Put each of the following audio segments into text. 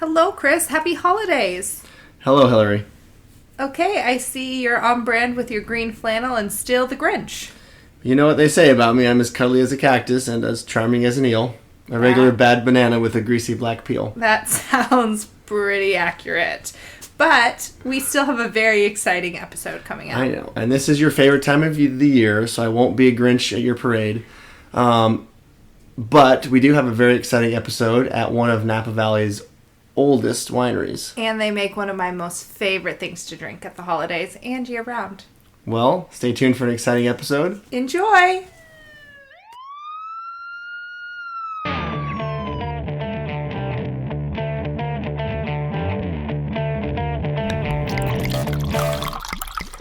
Hello, Chris. Happy holidays. Hello, Hillary. Okay, I see you're on brand with your green flannel and still the Grinch. You know what they say about me. I'm as cuddly as a cactus and as charming as an eel. A regular bad banana with a greasy black peel. That sounds pretty accurate. But we still have a very exciting episode coming up. I know. And this is your favorite time of the year, so I won't be a Grinch at your parade. But we do have a very exciting episode at one of Napa Valley's oldest wineries. And they make one of my most favorite things to drink at the holidays and year-round. Well, stay tuned for an exciting episode. Enjoy!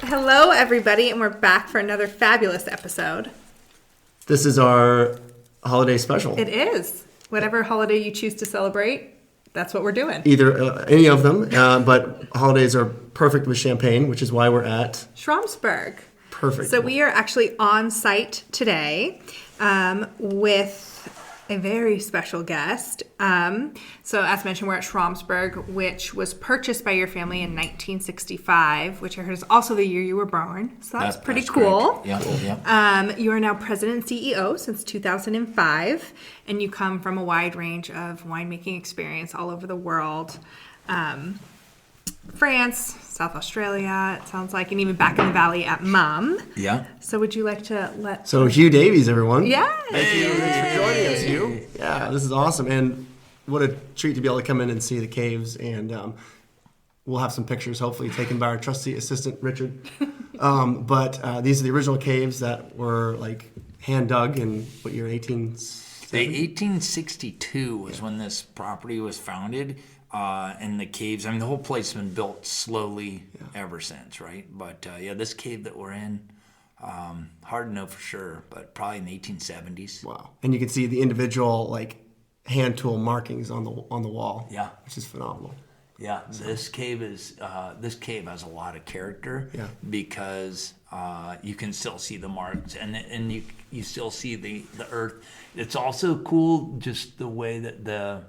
Hello, everybody, and we're back for another fabulous episode. This is our holiday special. It is. Whatever holiday you choose to celebrate, that's what we're doing. Either any of them, but holidays are perfect with champagne, which is why we're at Schramsberg. Perfect. So we are actually on site today with a very special guest. So as mentioned, we're at Schramsberg, which was purchased by your family in 1965, which I heard is also the year you were born. So that's pretty cool. Yeah. You are now president and CEO since 2005, and you come from a wide range of winemaking experience all over the world. France, South Australia, it sounds like, and even back in the valley at Mum. Yeah. So would you like to let... So Hugh Davies, everyone. Yeah. Thank you for joining us, Hugh. Yeah, this is awesome. And what a treat to be able to come in and see the caves. And we'll have some pictures, hopefully, taken by our trusty assistant, Richard. But these are the original caves that were, like, hand-dug in, what year, 1862 was when this property was founded. And the caves, I mean, the whole place has been built slowly ever since, right? But, this cave that we're in, hard to know for sure, but probably in the 1870s. Wow. And you can see the individual, like, hand tool markings on the wall. Yeah. Which is phenomenal. Yeah, this cave has a lot of character because you can still see the marks and you still see the earth. It's also cool just the way that the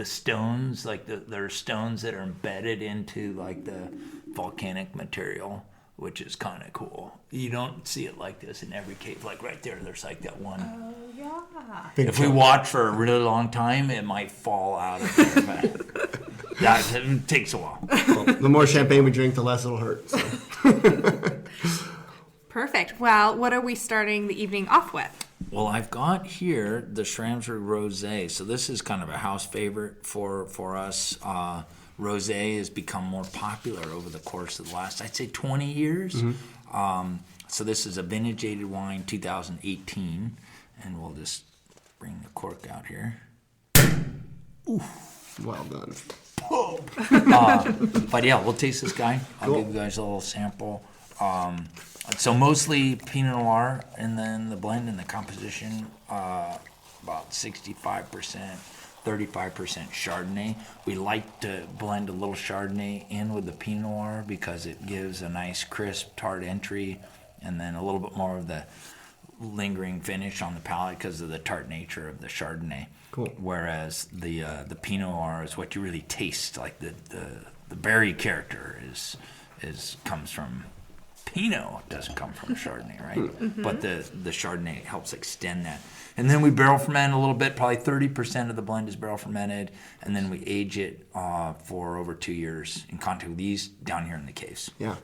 stones, like there are stones that are embedded into like the volcanic material, which is kind of cool. You don't see it like this in every cave. Like right there's like that one. Oh, yeah. If we watch for a really long time, it might fall out of there, but it takes a while. Well, the more champagne we drink, the less it'll hurt. So. Perfect. Well, what are we starting the evening off with? Well, I've got here the Schramsberg Rose. So this is kind of a house favorite for us. Rosé has become more popular over the course of the last, I'd say, 20 years. Mm-hmm. So this is a vintage-aged wine, 2018. And we'll just bring the cork out here. Oof. Well done. But yeah, we'll taste this guy. I'll give you guys a little sample. So mostly Pinot Noir, and then the blend and the composition, about 65%, 35% Chardonnay. We like to blend a little Chardonnay in with the Pinot Noir because it gives a nice crisp, tart entry, and then a little bit more of the lingering finish on the palate because of the tart nature of the Chardonnay. Cool. Whereas the Pinot Noir is what you really taste, like the berry character comes from Pinot, doesn't come from Chardonnay, right? Mm-hmm. But the Chardonnay helps extend that. And then we barrel ferment a little bit, probably 30% of the blend is barrel fermented, and then we age it for over 2 years in contact with these down here in the caves. Yeah.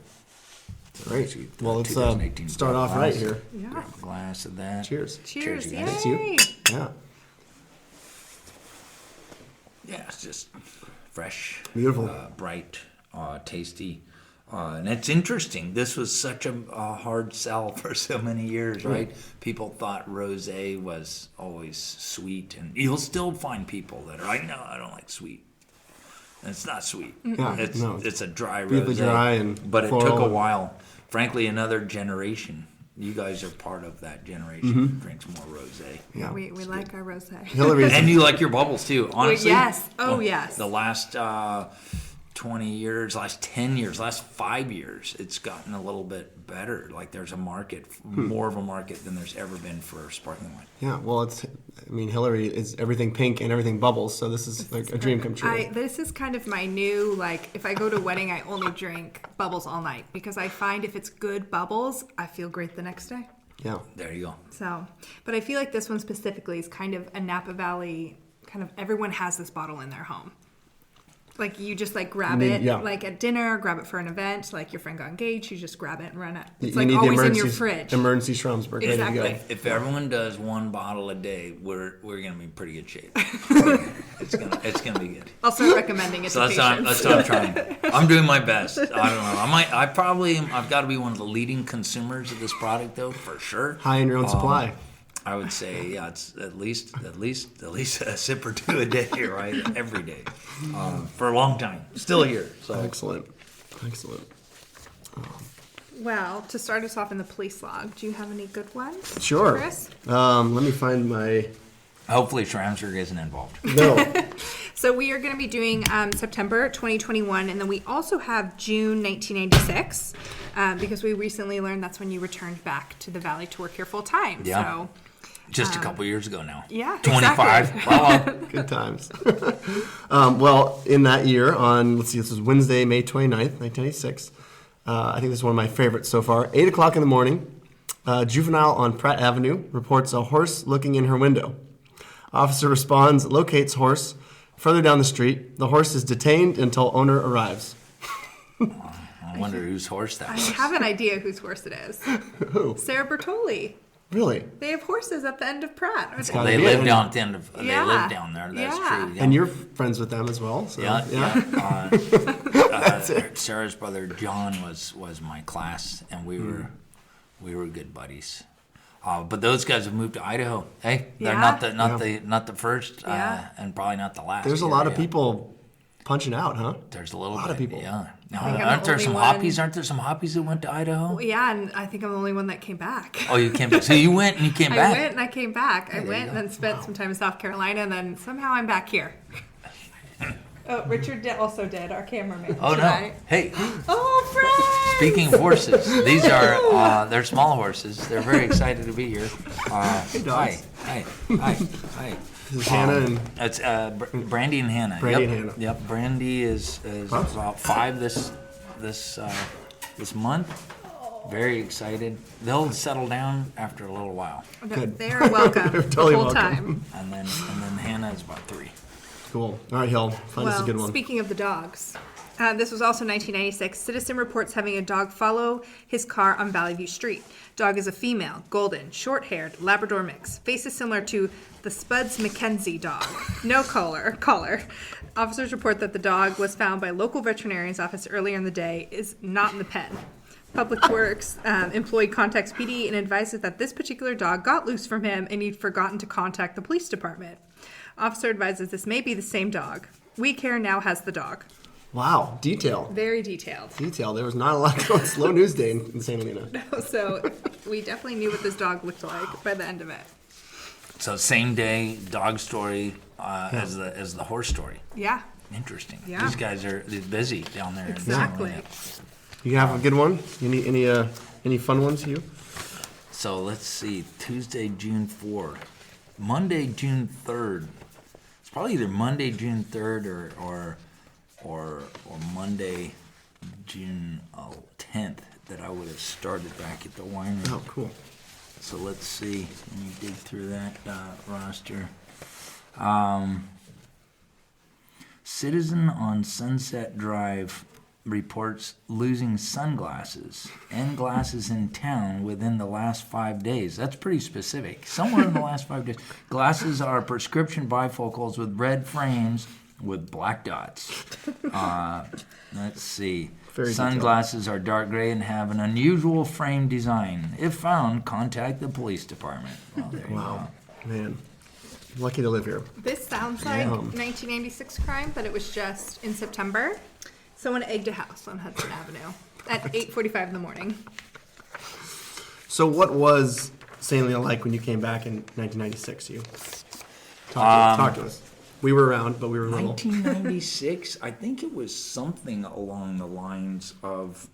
Great. Well, let's start off right here. Yeah. Grab a glass of that. Cheers. Cheers. You guys. Yay. Yeah. Yeah, it's just fresh, beautiful, bright, tasty. And it's interesting. This was such a hard sell for so many years, right? People thought rosé was always sweet, and you'll still find people that are like, no, I don't like sweet. And it's not sweet. Yeah, it's a dry rosé. Dry but it took a while. Frankly, another generation. You guys are part of that generation that drinks more rosé. Yeah, we like our rosé. And you like your bubbles too, honestly. Yes. Oh, yes. The last 20 years, last 10 years, last 5 years, it's gotten a little bit better. Like there's a market, more of a market than there's ever been for sparkling wine. Yeah, well, Hillary is everything pink and everything bubbles, so this is like a dream come true. This is kind of my new, like, if I go to a wedding, I only drink bubbles all night because I find if it's good bubbles, I feel great the next day. Yeah. There you go. So, but I feel like this one specifically is kind of a Napa Valley, kind of everyone has this bottle in their home. Like you just like grab it like at dinner, grab it for an event, like your friend got engaged, you just grab it and run it. It's like always in your fridge. Emergency Schramsberg. Exactly. Ready to go. If everyone does one bottle a day, we're gonna be in pretty good shape. It's gonna be good. I'll start recommending it to patients. That's what I'm trying. I'm doing my best. I don't know. I've got to be one of the leading consumers of this product though, for sure. High in your own supply. I would say, it's at least a sip or two a day, right? Every day, for a long time. Still here. So Excellent. Well, to start us off in the police log, do you have any good ones? Sure. Chris? Let me find my. hopefully Schramsberg isn't involved. No. So we are going to be doing September 2021, and then we also have June 1996, because we recently learned that's when you returned back to the Valley to work here full time. Yeah. So. Just a couple years ago now. Yeah, 25. exactly. Well, Good times. Well, in that year, this was Wednesday, May 29th, 1986. I think this is one of my favorites so far. 8 o'clock in the morning, juvenile on Pratt Avenue reports a horse looking in her window. Officer responds, locates horse. Further down the street, the horse is detained until owner arrives. I wonder whose horse that I was. have an idea whose horse it is. Who? Sarah Bertolli. Really? They have horses at the end of Pratt. gotta They be live it. down at the end of. They Yeah. live down there. That's Yeah. true. Yeah. And you're friends with them as well. So, Yeah. Sarah's brother John was my class, and we were good buddies. But those guys have moved to Idaho. Hey, they're Yeah. not the first, Yeah. and probably not the last. There's a lot of people punching out, huh? There's a little lot bit, of people. Yeah. Now, think I'm aren't the there only some one- hoppies? Aren't there some hoppies that went to Idaho? Yeah, and I think I'm the only one that came back. Oh, you came back. So you went and you came I back. went and I came back. I there went you and then spent some time in South Carolina, and then somehow I'm back here. Oh, Richard also did, our cameraman. Oh no! tonight. Hey, Oh, friends! speaking of horses, these are they're small horses. They're very excited to be here. Hey, dogs. Hi. This is Hannah and It's Brandy and Hannah. Brandy Yep. and Hannah. Yep. Brandy is about 5 this month. Very excited. They'll settle down after a little while, Good. They are welcome They're totally the whole welcome. time. and then Hannah is about 3. cool. All right, Hill. Find us a good one. Speaking of the dogs, this was also 1996. Citizen reports having a dog follow his car on Valley View Street. Dog is a female, golden, short-haired, Labrador mix. Face is similar to the Spuds McKenzie dog. No collar. Officers report that the dog was found by local veterinarian's office earlier in the day, is not in the pen. Public Works employee contacts PD and advises that this particular dog got loose from him and he'd forgotten to contact the police department. Officer advises this may be the same dog. We Care now has the dog. Wow, detail. Very detailed. There was not a lot going. Slow news day in St. Helena. So we definitely knew what this dog looked like by the end of it. So same day dog story as the horse story. Yeah, Interesting. Yeah. These guys are busy down there. exactly. In You have a good one? Any fun ones, Hugh? So let's see. Tuesday, June 4th. Monday, June 3rd. It's probably either Monday, June 3rd or Monday, June 10th that I would have started back at the winery. Oh, cool. So let's see. Let me dig through that roster. Citizen on Sunset Drive reports losing sunglasses and glasses in town within the last 5 days. That's pretty specific. Somewhere in the last 5 days. Glasses are prescription bifocals with red frames with black dots. Let's see. Very Sunglasses are dark gray and have an unusual frame design. If found, contact the police department. Well, there you Wow, man. Lucky to live here. This sounds like 1996 crime, but it was just in September. Someone egged a house on Hudson Avenue at 8:45 in the morning. So what was St. Helena like when you came back in 1996, Hugh? Talk to us. We were around, but we were little. 1996, I think it was something along the lines of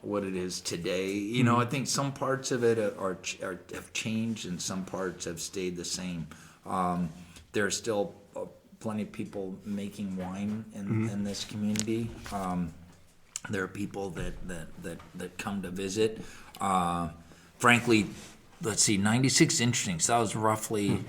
what it is today. You know, I think some parts of it have changed and some parts have stayed the same. There are still plenty of people making wine in this community. There are people that come to visit. Frankly, let's see, 96 is interesting. So that was roughly,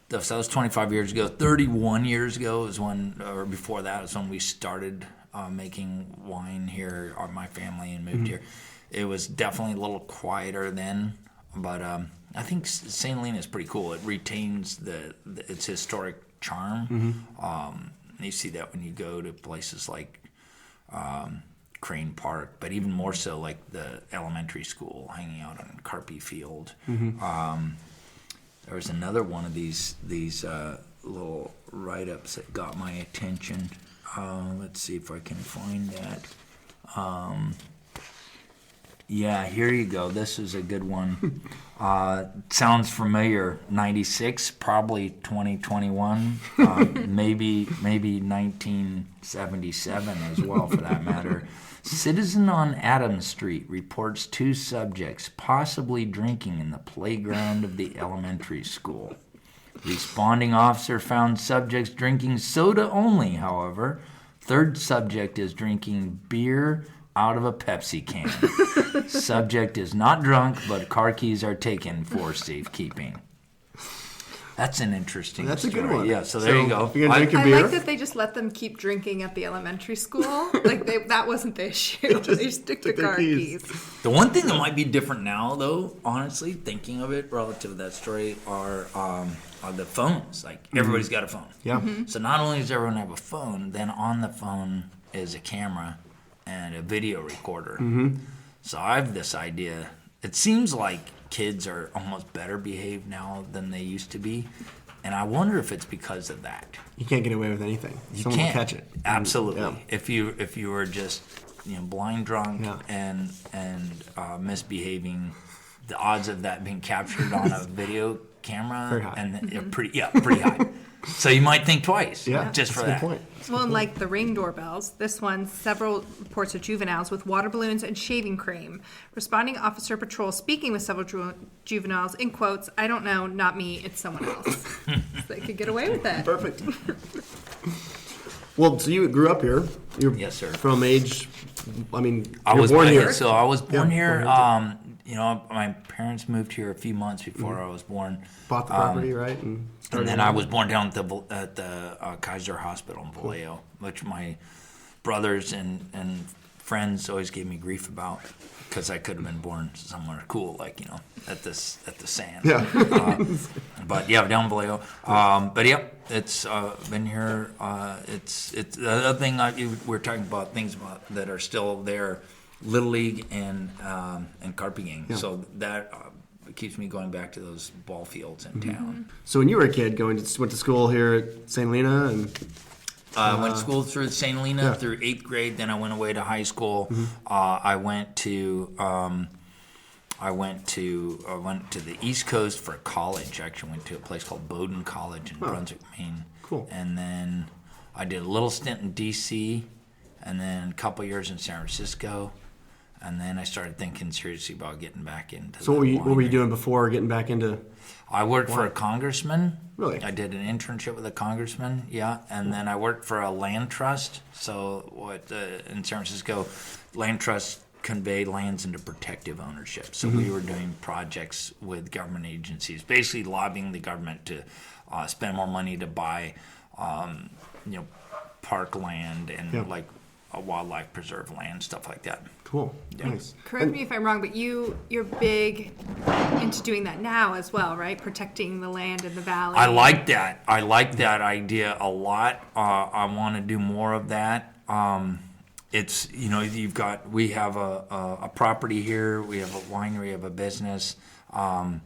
that was 25 years ago. 31 years ago is when, or before that, is when we started making wine here, my family, and moved here. It was definitely a little quieter then, but I think St. Helena is pretty cool. It retains its historic charm. You see that when you go to places like Crane Park, but even more so like the elementary school, hanging out on Carpy Field. There was another one of these little write-ups that got my attention. Let's see if I can find that. Yeah, here you go. This is a good one. Sounds familiar. 96, probably 2021, maybe 1977 as well, for that matter. Citizen on Adams Street reports 2 subjects possibly drinking in the playground of the elementary school. Responding officer found subjects drinking soda only, however. Third subject is drinking beer out of a Pepsi can. Subject is not drunk, but car keys are taken for safekeeping. That's an interesting That's story. A good one. Yeah, so there you go. If you're gonna drink your I beer, like that they just let them keep drinking at the elementary school. Like that wasn't the issue. They just took the car keys. The one thing that might be different now, though, honestly, thinking of it relative to that story, are the phones. Like, everybody's got a phone. Yeah. So not only does everyone have a phone, then on the phone is a camera and a video recorder. So I have this idea. It seems like kids are almost better behaved now than they used to be, and I wonder if it's because of that. You can't get away with anything. You Someone can't will catch it. absolutely. Yeah. If you were just blind drunk and misbehaving, the odds of that being captured on a video camera Very high. and pretty high. So you might think twice, just for that's a that. good point. Well, and like the Ring doorbells, this one, several reports of juveniles with water balloons and shaving cream. Responding officer patrol speaking with several juveniles, in quotes, "I don't know, not me, it's someone else." So they could get away with it. Perfect. Well, so you grew up here. You're Yes, sir. From age, I mean, I you was were born here. So I was born Yeah, here. born My parents moved here a few months before I was born. Bought the property, right? And started then your I own. was born down at the Kaiser Hospital in Vallejo, which my brothers and friends always gave me grief about, because I could have been born somewhere cool, like at the sand. Yeah. But yeah, down in Vallejo. But yeah, it's been here. It's the other thing we're talking about, things that are still there. Little League and carping. Yeah. So that keeps me going back to those ball fields in town. So when you were a kid, went to school here at St. Helena, and I went to school through St. Helena through 8th grade. Then I went away to high school. I went to the East Coast for college. I actually went to a place called Bowdoin College in Brunswick, Maine. Cool. And then I did a little stint in D.C. and then a couple years in San Francisco. And then I started thinking seriously about getting back into. So what were you doing before getting back into? I worked for a congressman. Really? I did an internship with a congressman. Yeah, and then I worked for a land trust. So in San Francisco, land trusts convey lands into protective ownership. So we were doing projects with government agencies, basically lobbying the government to spend more money to buy, park land and like a wildlife preserve land, stuff like that. Cool. Yeah. Nice. Correct me if I'm wrong, but you're big into doing that now as well, right? Protecting the land in the valley. I like that. I like that idea a lot. I want to do more of that. It's we have a property here. We have a winery, have a business, and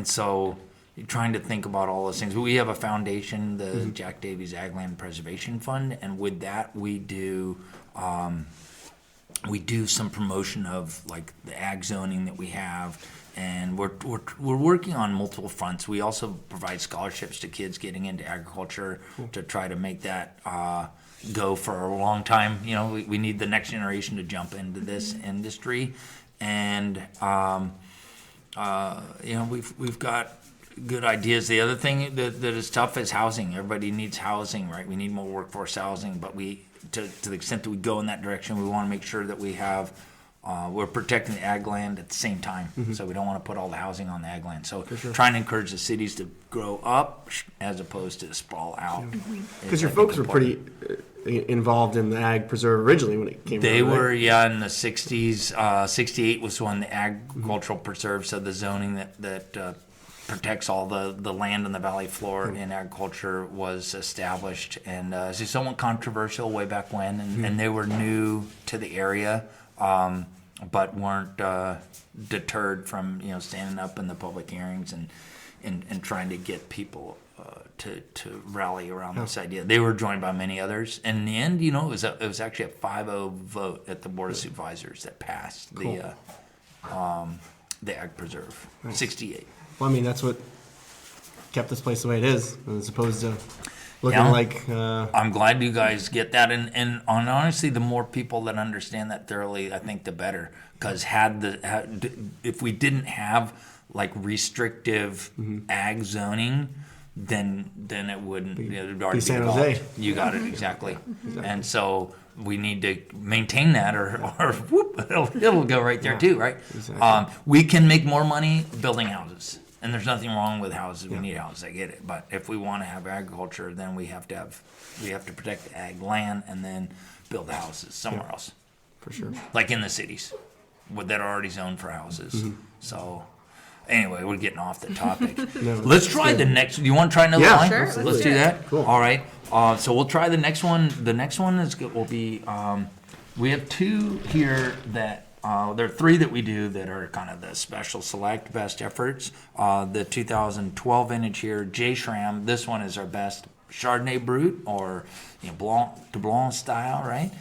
so you're trying to think about all those things. We have a foundation, the Jack Davies Ag Land Preservation Fund, and with that we do some promotion of like the ag zoning that we have, and we're working on multiple fronts. We also provide scholarships to kids getting into agriculture to try to make that go for a long time. You know, we need the next generation to jump into this industry, and you know, we've got good ideas. The other thing that is tough is housing. Everybody needs housing, right? We need more workforce housing, but to the extent that we go in that direction, we want to make sure that we have we're protecting the ag land at the same time. So we don't want to put all the housing on the ag land. So trying to encourage the cities to grow up as opposed to sprawl out. Because your folks were pretty involved in the ag preserve originally when it came. They around, were, right? yeah, in the 60s. 68 was when the agricultural preserve, so the zoning that protects all the land on the valley floor in agriculture was established. And it's somewhat controversial way back when, and they were new to the area. But weren't deterred from standing up in the public hearings and trying to get people to rally around this idea. They were joined by many others. And in the end, it was actually a 5-0 vote at the Board of Supervisors that passed the Ag Preserve. Nice. 68. Well, I mean, that's what kept this place the way it is, as opposed to looking like... I'm glad you guys get that. And honestly, the more people that understand that thoroughly, I think the better. Because if we didn't have like restrictive ag zoning, then it wouldn't it would already be San evolved. Jose. You got it, exactly. And so we need to maintain that, or whoop, it'll go right there too, right? Exactly. We can make more money building houses. And there's nothing wrong with houses. We need houses. I get it. But if we want to have agriculture, then we have to protect the ag land and then build the houses somewhere else. For sure. Like in the cities, that are already zoned for houses. So, anyway, we're getting off the topic. Let's try the next. Do you want to try another line? Sure. Let's do that. Cool. All right. So we'll try the next one. The next one will be. We have two here that. There are three that we do that are kind of the special select best efforts. The 2012 vintage here, J. Schram. This one is our best Chardonnay Brut, or Blanc de Blanc style, right?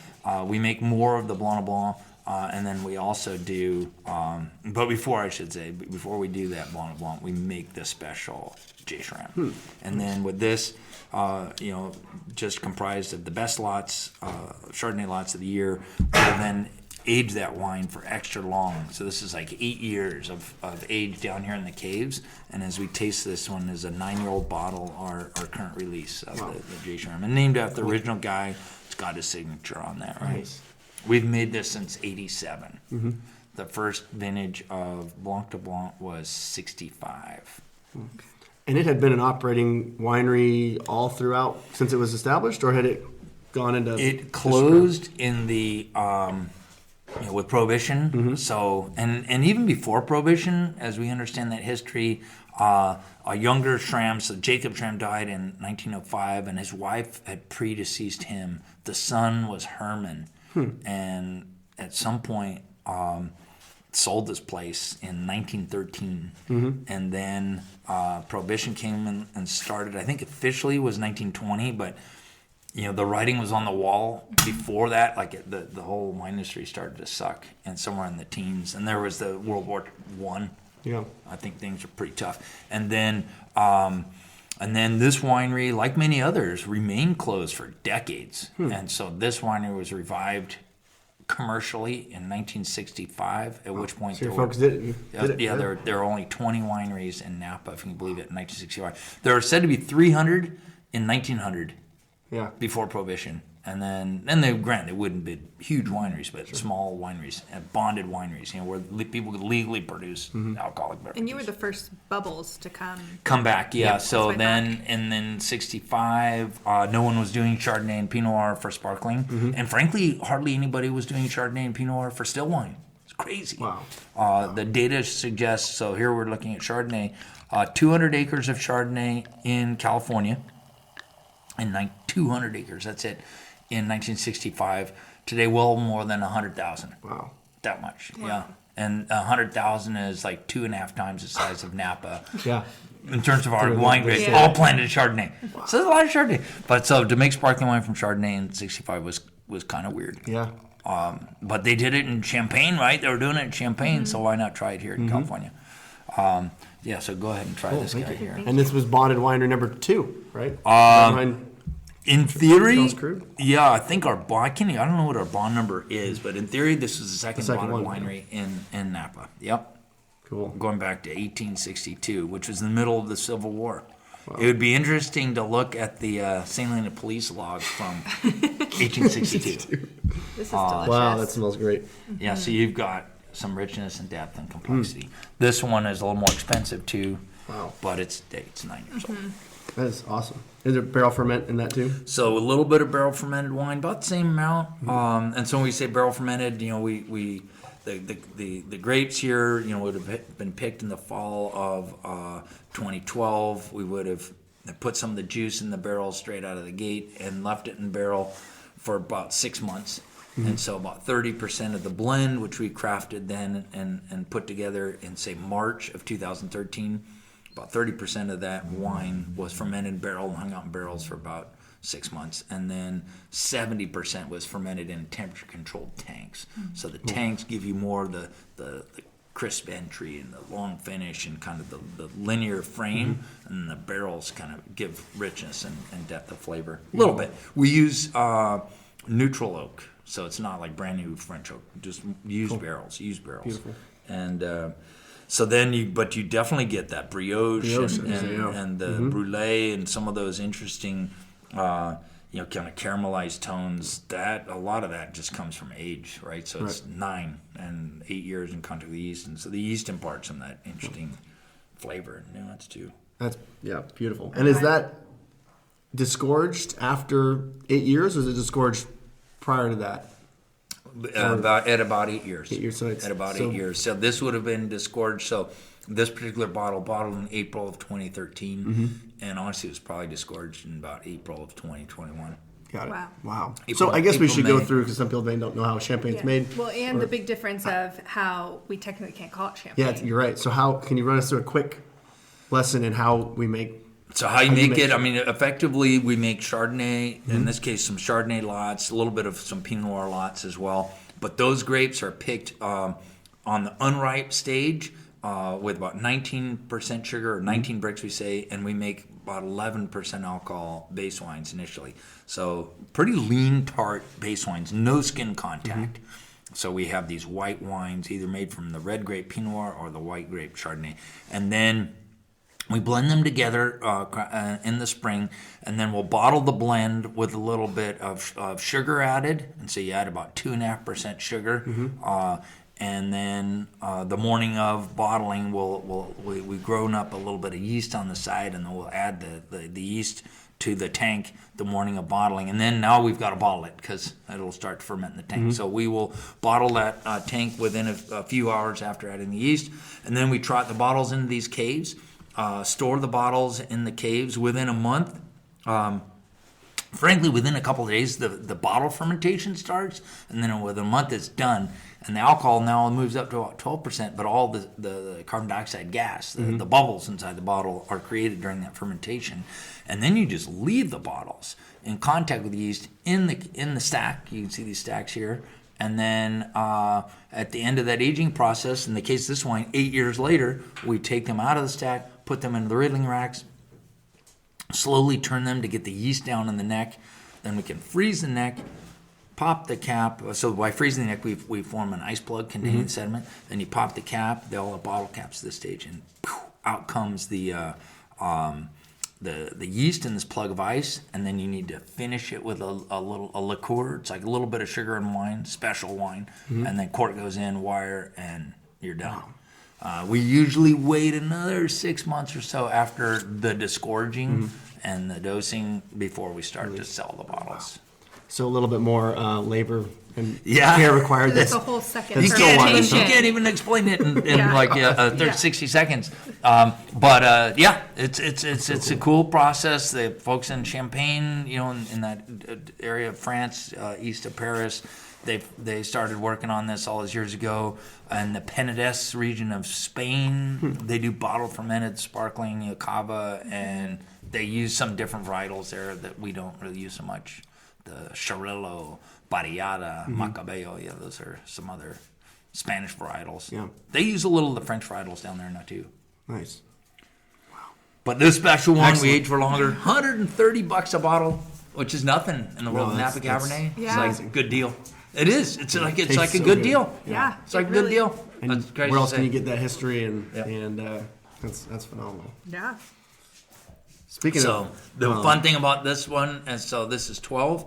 We make more of the Blanc de Blanc, and then we also do. But before we do that Blanc de Blanc, we make the special J. Schram. And then with this, just comprised of the best lots, Chardonnay lots of the year, we'll then age that wine for extra long. So this is like 8 years of age down here in the caves. And as we taste this one, is a 9-year-old bottle, our current release of the J. Schram. And named after the original guy. It's got his signature on that, right? Nice. We've made this since 87. The first vintage of Blanc de Blanc was 65. And it had been an operating winery all throughout since it was established, or had it gone into... It closed in the... with Prohibition, so and even before Prohibition, as we understand that history, a younger Schram, so Jacob Schram died in 1905, and his wife had predeceased him. The son was Herman, and at some point sold this place in 1913, and then Prohibition came in and started. I think officially was 1920, but. The writing was on the wall before that. Like the whole wine industry started to suck, and somewhere in the teens. And there was the World War I. Yeah, I think things were pretty tough. And then this winery, like many others, remained closed for decades. And so this winery was revived commercially in 1965. At which point, so your folks did it. Yeah, there are only 20 wineries in Napa, if you can believe it, in 1965. There are said to be 300 in 1900. Yeah. Before Prohibition. And then they wouldn't be huge wineries, but small wineries, and bonded wineries, where people could legally produce alcoholic beverages. And you were the first bubbles to come back, yeah. So then, back. and then 65, no one was doing Chardonnay and Pinot Noir for sparkling, and frankly, hardly anybody was doing Chardonnay and Pinot Noir for still wine. It's crazy. Wow. The data suggests. So here we're looking at Chardonnay, 200 acres of Chardonnay in California. In 200 acres, that's it, in 1965. Today, well more than 100,000. Wow. That much, yeah. And 100,000 is like 2.5 times the size of Napa. Yeah. In terms of our wine grade, all planted Chardonnay. Wow. So there's a lot of Chardonnay. But so to make sparkling wine from Chardonnay in 65 was kind of weird. Yeah. But they did it in Champagne, right? They were doing it in Champagne, so why not try it here in California? Yeah, so go ahead and try this guy here. And this was bonded winery number 2, right? In theory, Smells crude. yeah, I think our bond. I don't know what our bond number is, but in theory, this was the second bonded one. winery in Napa. Yep. Cool. Going back to 1862, which was in the middle of the Civil War. Wow. It would be interesting to look at the St. Helena police log from 1862. This is delicious. Wow, that smells great. Yeah, so you've got some richness and depth and complexity. This one is a little more expensive too. Wow. But it's 9 years old. That is awesome. Is there barrel ferment in that too? So a little bit of barrel fermented wine, about the same amount. And so when we say barrel fermented, you know, the grapes here, you know, would have been picked in the fall of 2012. We would have put some of the juice in the barrel straight out of the gate and left it in the barrel for about 6 months. And so about 30% of the blend, which we crafted then and put together in, say, March of 2013, about 30% of that wine was fermented in barrel and hung out in barrels for about 6 months. And then 70% was fermented in temperature-controlled tanks. So the tanks give you more the crisp entry and the long finish and kind of the linear frame, and the barrels kind of give richness and depth of flavor. A little bit. We use neutral oak. So it's not like brand new French oak, just used barrels. Beautiful. And so then you definitely get that brioche and the brulee and some of those interesting, kind of caramelized tones. That a lot of that just comes from age, right? So it's 9 and 8 years in contact with the yeast, and so the yeast imparts some of that interesting flavor and nuance too. That's beautiful. And is that disgorged after 8 years, or is it disgorged prior to that? About 8 years. 8 years. So it's, at about 8 years. So this would have been disgorged. So this particular bottled in April of 2013, and honestly, it was probably disgorged in about April of 2021. Got it. Wow. So I guess we should go through, because some people may don't know how champagne's made. Well, and the big difference of how we technically can't call it champagne. Yeah, you're right. So how can you run us through a quick lesson in how we make? So how you make it? I mean, effectively, we make Chardonnay. In this case, some Chardonnay lots, a little bit of some Pinot Noir lots as well. But those grapes are picked on the unripe stage with about 19% sugar, or 19 bricks, we say, and we make about 11% alcohol base wines initially. So pretty lean, tart base wines, no skin contact. So we have these white wines, either made from the red grape Pinot Noir or the white grape Chardonnay, and then we blend them together in the spring, and then we'll bottle the blend with a little bit of sugar added. And so you add about 2.5% sugar. And then the morning of bottling, we've grown up a little bit of yeast on the side, and then we'll add the yeast to the tank the morning of bottling. And then now we've got to bottle it because it'll start to ferment in the tank. So we will bottle that tank within a few hours after adding the yeast. And then we trot the bottles into these caves. Store the bottles in the caves within a month. Frankly, within a couple of days, the bottle fermentation starts, and then within a month it's done. And the alcohol now moves up to about 12%, but all the carbon dioxide gas, the bubbles inside the bottle, are created during that fermentation. And then you just leave the bottles in contact with the yeast in the stack. You can see these stacks here. And then at the end of that aging process, in the case of this wine, 8 years later, we take them out of the stack, put them into the riddling racks, slowly turn them to get the yeast down in the neck. Then we can freeze the neck, pop the cap. So by freezing the neck, we form an ice plug containing the sediment. Then you pop the cap. They all have bottle caps at this stage, and out comes the yeast in this plug of ice, and then you need to finish it with a liqueur. It's like a little bit of sugar and wine, special wine, and then cork goes in, wire, and you're done. We usually wait another 6 months or so after the disgorging and the dosing before we start to sell the bottles. So a little bit more labor and care required. That's a whole second. You can't even explain it in 60 seconds. But it's a cool process. The folks in Champagne, in that area of France, east of Paris, they started working on this all those years ago. In the Penedès region of Spain, they do bottle fermented sparkling cava, and they use some different varietals there that we don't really use so much. The Xarello, Barriada, Macabeo, those are some other Spanish varietals. Yeah. They use a little of the French varietals down there now too. Nice. But this special one Excellent. we age for longer, $130 a bottle, which is nothing in the world of that's- Napa Cabernet. Yeah. It's like a good deal. It is. It's like a tastes so good good. deal. Yeah, It's like it a good really- deal. And That's crazy where else to can say. you get that history and Yep. that's phenomenal. Yeah. Speaking So of the fun thing about this one, and so this is 12.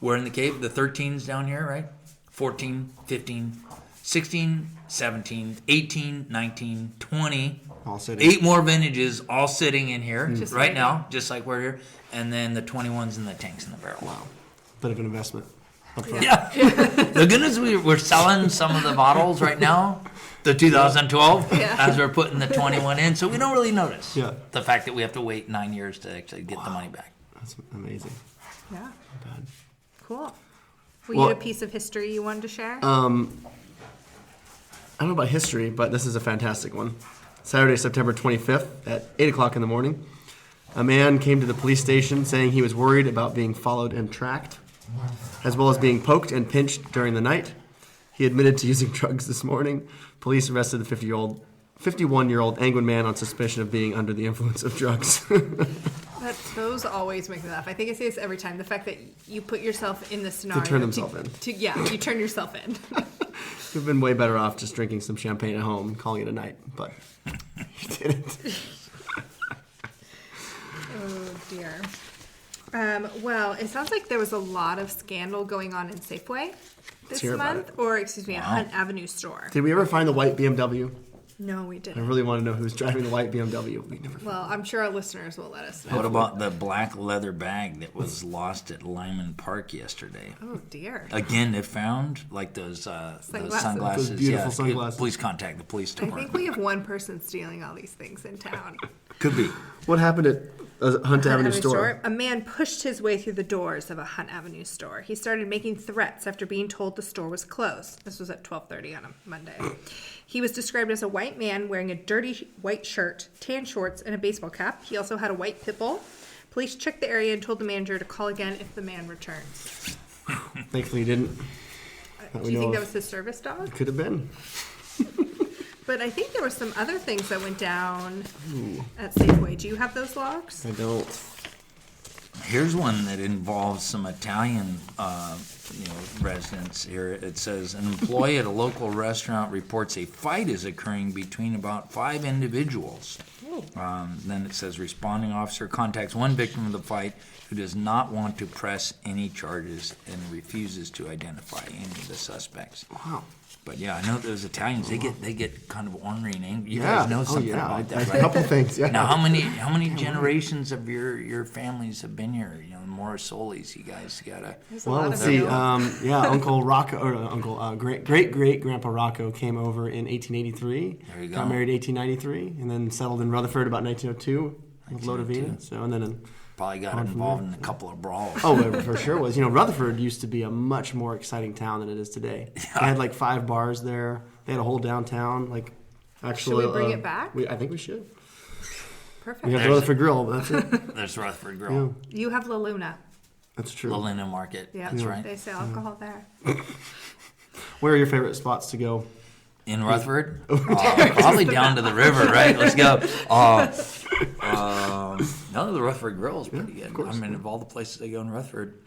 We're in the cave. The 13's down here, right? 14, 15, 16, 17, 18, 19, 20. all sitting. 8 more vintages all sitting in here Just right like now, just like we're here. And then the 21s in the tanks in the barrel. Wow. Bit of an investment up front. Yeah. The goodness we're selling some of the bottles right now, the 2012, Yeah. as we're putting the 21 in. So we don't really notice Yeah. the fact that we have to wait 9 years to actually get the money back. That's amazing. Yeah. Not bad. Cool. Were Well- you a piece of history you wanted to share? I don't know about history, but this is a fantastic one. Saturday, September 25th at 8 o'clock in the morning, a man came to the police station saying he was worried about being followed and tracked, as well as being poked and pinched during the night. He admitted to using drugs this morning. Police arrested the 51-year-old Angwin man on suspicion of being under the influence of drugs. Those always make me laugh. I think I say this every time. The fact that you put yourself in the scenario. turn himself in. You turn yourself in. We've been way better off just drinking some champagne at home and calling it a night, but he didn't. Oh, dear. Well, it sounds like there was a lot of scandal going on in Safeway this hear about month. Or, excuse me, a Hunt Avenue store. Did we ever find the white BMW? No, we I didn't. really want to know who's driving the white BMW. We never. Well, I'm sure our listeners will let us know. What about the black leather bag that was lost at Lyman Park yesterday? Oh, dear. Again, they found like those sunglasses. Those beautiful Yeah, sunglasses. Please contact the police I department. think we have one person stealing all these things in town. Could be. What happened at Hunt Avenue store? A man pushed his way through the doors of a Hunt Avenue store. He started making threats after being told the store was closed. This was at 12:30 on a Monday. He was described as a white man wearing a dirty white shirt, tan shorts, and a baseball cap. He also had a white pit bull. Police checked the area and told the manager to call again if the man returns. Thankfully, he didn't. Do you think that was his service dog? Could have been. But I think there were some other things that went down at Safeway. Do you have those logs? I don't. Here's one that involves some Italian, residents here. It says an employee at a local restaurant reports a fight is occurring between about 5 individuals. Then it says responding officer contacts one victim of the fight who does not want to press any charges and refuses to identify any of the suspects. Wow. But yeah, I know those Italians. They get kind of ornery and angry. You Yeah. guys know Oh, something yeah. about that, A right? couple things. Yeah. Now, how many generations of your families have been here? You know, Morisoli's. You guys gotta. There's a Well, lot let's of see. them. Uncle Rocco, or great Grandpa Rocco came over in 1883. There you Got go. married 1893, and then settled in Rutherford about 1902 with Lodavina. So, and then Probably got involved in a couple of brawls. oh, it for sure was. You know, Rutherford used to be a much more exciting town than it is today. They had like 5 bars there. They had a whole downtown. Like, actually, Should we bring it back? I think we should. Perfect. We have the Rutherford Grill, but that's it. There's Rutherford Yeah, Grill, You have La Luna. that's true. the Linen Market. Yeah, That's right. They sell alcohol there. Where are your favorite spots to go? In Rutherford, probably down to the river, right? Let's go. No, the Rutherford Grill is pretty good. course. I mean, of all the places they go in Rutherford,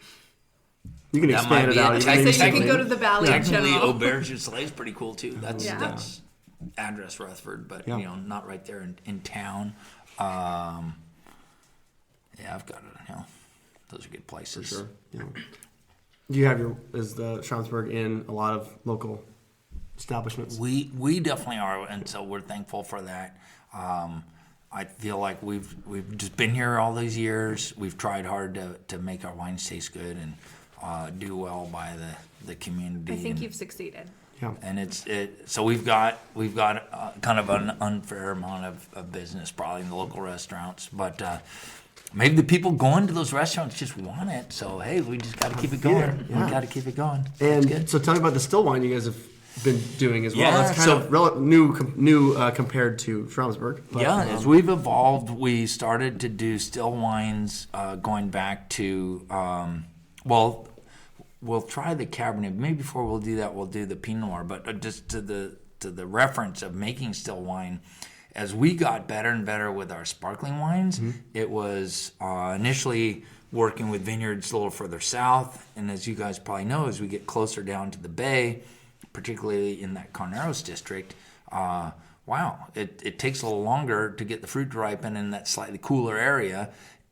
You can That expand might it be out. it. You So can you Technically- can go to the Valley in technically, general. Auberge du Soleil is pretty cool too. That's Yeah. that's address Rutherford, but Yeah. not right there in town. Yeah, I've got it. Those are good places. Sure. Yeah. Do you have is the Schramsberg in a lot of local establishments? We definitely are, and so we're thankful for that. I feel like we've just been here all these years. We've tried hard to make our wines taste good and do well by the community. I think and, you've succeeded. Yeah. and so we've got kind of an unfair amount of business probably in the local restaurants, but maybe the people going to those restaurants just want it. So hey, we just got to keep it going. Yeah. We got to keep it going. That's And good. so tell me about the still wine you guys have been doing as well. Yeah, That's kind so- of new compared to Schramsberg. But, Yeah, as we've evolved, we started to do still wines going back to, we'll try the Cabernet. Maybe before we'll do that, we'll do the Pinot Noir. But just to the reference of making still wine, as we got better and better with our sparkling wines, it was initially working with vineyards a little further south. And as you guys probably know, as we get closer down to the bay, particularly in that Carneros district, it takes a little longer to get the fruit to ripen in that slightly cooler area.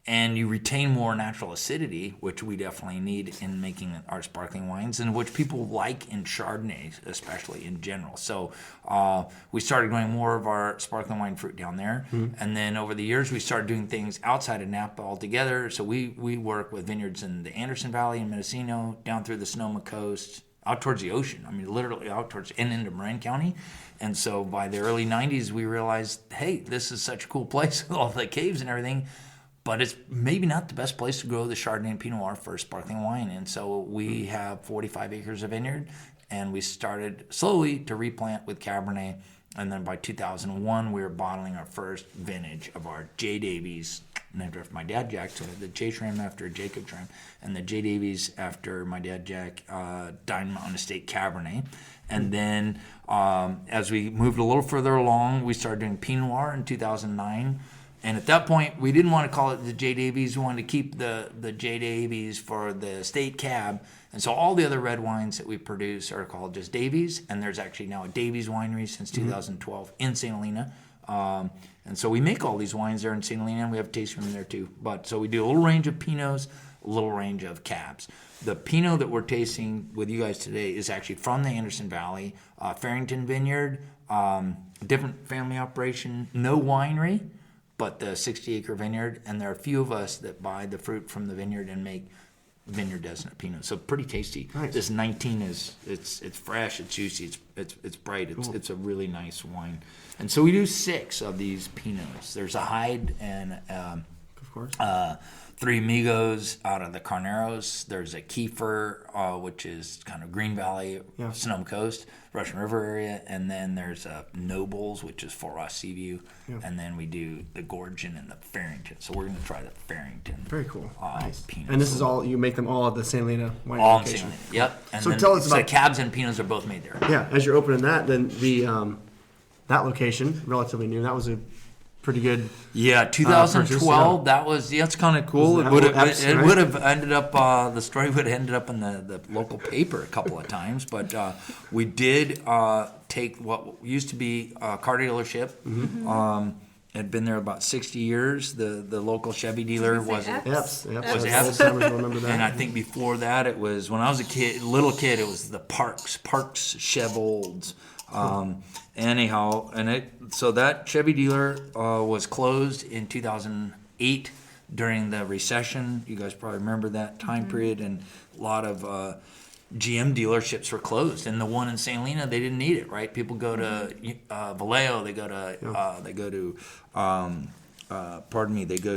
And you retain more natural acidity, which we definitely need in making our sparkling wines, and which people like in Chardonnay, especially in general. So we started growing more of our sparkling wine fruit down there. And then over the years, we started doing things outside of Napa altogether. So we work with vineyards in the Anderson Valley in Mendocino, down through the Sonoma coast, out towards the ocean. I mean, literally out towards and into Marin County. And so by the early 90s, we realized, hey, this is such a cool place with all the caves and everything. But it's maybe not the best place to grow the Chardonnay and Pinot Noir for sparkling wine. And so we have 45 acres of vineyard, and we started slowly to replant with Cabernet. And then by 2001, we were bottling our first vintage of our J. Davies, named after my dad, Jack. So the J. Schram after Jacob Schram, and the J. Davies after my dad, Jack, Diamond Mountain Estate Cabernet. And then as we moved a little further along, we started doing Pinot Noir in 2009. And at that point, we didn't want to call it the J. Davies. We wanted to keep the J. Davies for the state cab. And so all the other red wines that we produce are called just Davies. And there's actually now a Davies winery since 2012 in St. Helena. And so we make all these wines there in St. Helena, and we have a tasting room there too. But so we do a little range of Pinots, a little range of cabs. The Pinot that we're tasting with you guys today is actually from the Anderson Valley, Ferrington vineyard, different family operation, no winery, but the 60-acre vineyard, and there are a few of us that buy the fruit from the vineyard and make vineyard designate Pinot. So pretty tasty. Nice. This 19 it's fresh, it's juicy, it's bright, it's a really nice wine. And so we do 6 of these Pinots. There's a Hyde and Of course. 3 Amigos out of the Carneros. There's a Kiefer, which is kind of Green Valley, Sonoma Coast, Russian River area. And then there's Nobles, which is Fort Ross Seaview. Yeah. And then we do the Gorgon and the Ferrington. So we're going to try the Farrington. Very cool. Nice. Pinot. And this is all, you make them all at the St. Helena wine all in location. St. Helena. Yep. And So then, tell us about... the cabs and Pinots are both made there. Yeah, as you're opening that, then the that location, relatively new, that was a pretty good... Yeah, 2012. purchase, That was it's kind of cool. It would have ended up the story would have ended up in the local paper a couple of times, but we did take what used to be a car dealership. Had been there about 60 years. The local Chevy dealer was Epps. Was Epps. Epps. Remember that. And I think before that, it was when I was little kid. It was the Parks Chev Olds. Anyhow, so that Chevy dealer was closed in 2008 during the recession. You guys probably remember that time period, and a lot of GM dealerships were closed. And the one in St. Helena, they didn't need it, right? People go to Vallejo, they go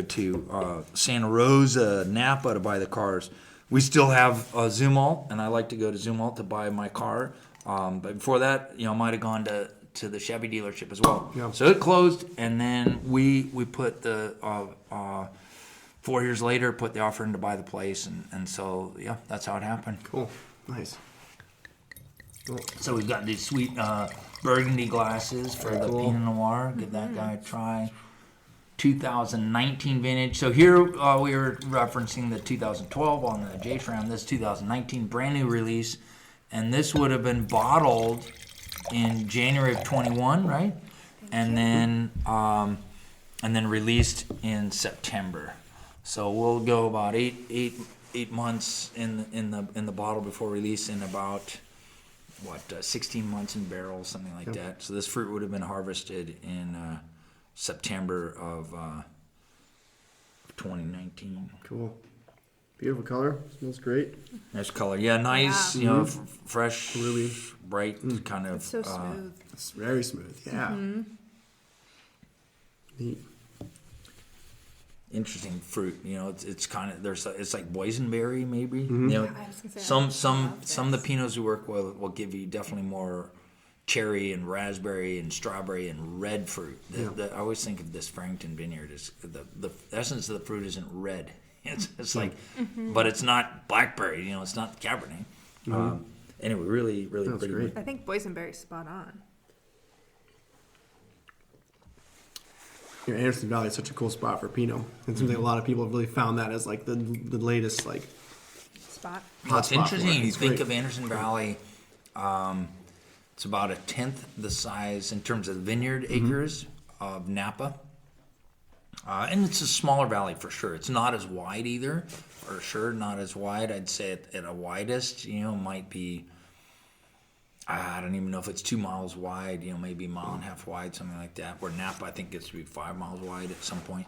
to Santa Rosa, Napa to buy the cars. We still have Zumwalt, and I like to go to Zumwalt to buy my car. But before that, I might have gone to the Chevy dealership as well. Yeah. So it closed, and then we put the 4 years later put the offer in to buy the place, and so that's how it happened. Cool, nice. Cool. So we've got these sweet burgundy glasses for the Pinot Noir. Give that guy a try. 2019 vintage. So here we were referencing the 2012 on the J. Schram. This 2019 brand new release. And this would have been bottled in January of 21, right? And then released in September. So we'll go about eight months in the bottle before release, and about 16 months in barrels, something like that. So this fruit would have been harvested in September of 2019. Cool. Beautiful color. Smells great. Nice color. Yeah, nice, fresh, really bright, kind of. It's so smooth. It's very smooth, yeah. Neat. Interesting fruit. It's kind of it's like boysenberry maybe. I was gonna say, Some of the Pinots we work with will give you definitely more cherry and raspberry and strawberry and red fruit. I always think of this Ferrington vineyard as the essence of the fruit isn't red. It's like, but it's not blackberry. It's not Cabernet. Anyway, really pretty. Great. I think boysenberry's spot on. Anderson Valley is such a cool spot for Pinot. It seems like a lot of people have really found that as like the latest like Spot. hot It's spot for interesting. it. You It's think great. of Anderson Valley, it's about a tenth the size in terms of vineyard acres of Napa. And it's a smaller valley for sure. It's not as wide either, for sure, not as wide. I'd say at a widest, might be, I don't even know if it's 2 miles wide, maybe a mile and a half wide, something like that. Where Napa, I think, gets to be 5 miles wide at some point.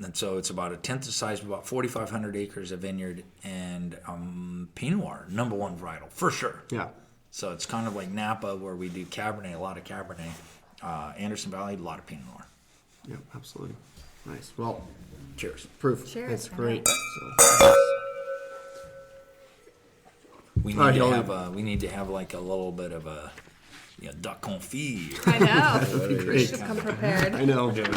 And so it's about a tenth the size, about 4,500 acres of vineyard, and Pinot Noir, number one varietal, for sure. Yeah. So it's kind of like Napa, where we do Cabernet, a lot of Cabernet. Anderson Valley, a lot of Pinot Noir. Yeah, absolutely. Nice. Well, Cheers. proof. Cheers. That's I great. know. So, We All right, need to y'all. have we need to have like a little bit of a duck confit. I know. that'd be You great. should come prepared. I know. We should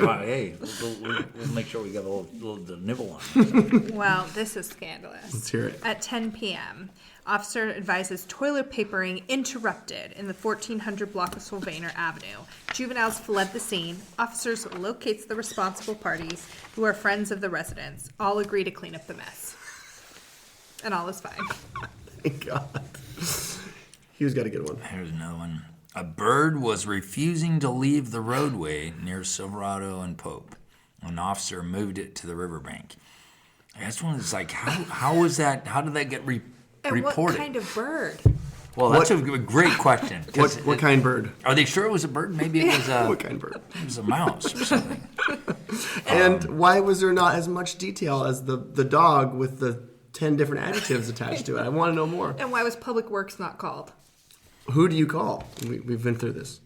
buy, hey, we'll make sure we got a little nibble on. Well, this is scandalous. Let's hear it. At 10 p.m., officer advises toilet papering interrupted in the 1400 block of Sylvaner Avenue. Juveniles fled the scene. Officers locates the responsible parties, who are friends of the residents. All agree to clean up the mess. And all is fine. Thank God. Hugh's got a good one. Here's another one. A bird was refusing to leave the roadway near Silverado and Pope. An officer moved it to the riverbank. That's one that's like, how was that? How did that get And reported? what kind of bird? Well, that's a great question. 'Cause What kind bird? Are they sure it was a bird? Maybe it was What kind bird? a mouse or something. And why was there not as much detail as the dog with the 10 different adjectives attached to it? I want to know more. And why was Public Works not called? Who do you call? We've been through this.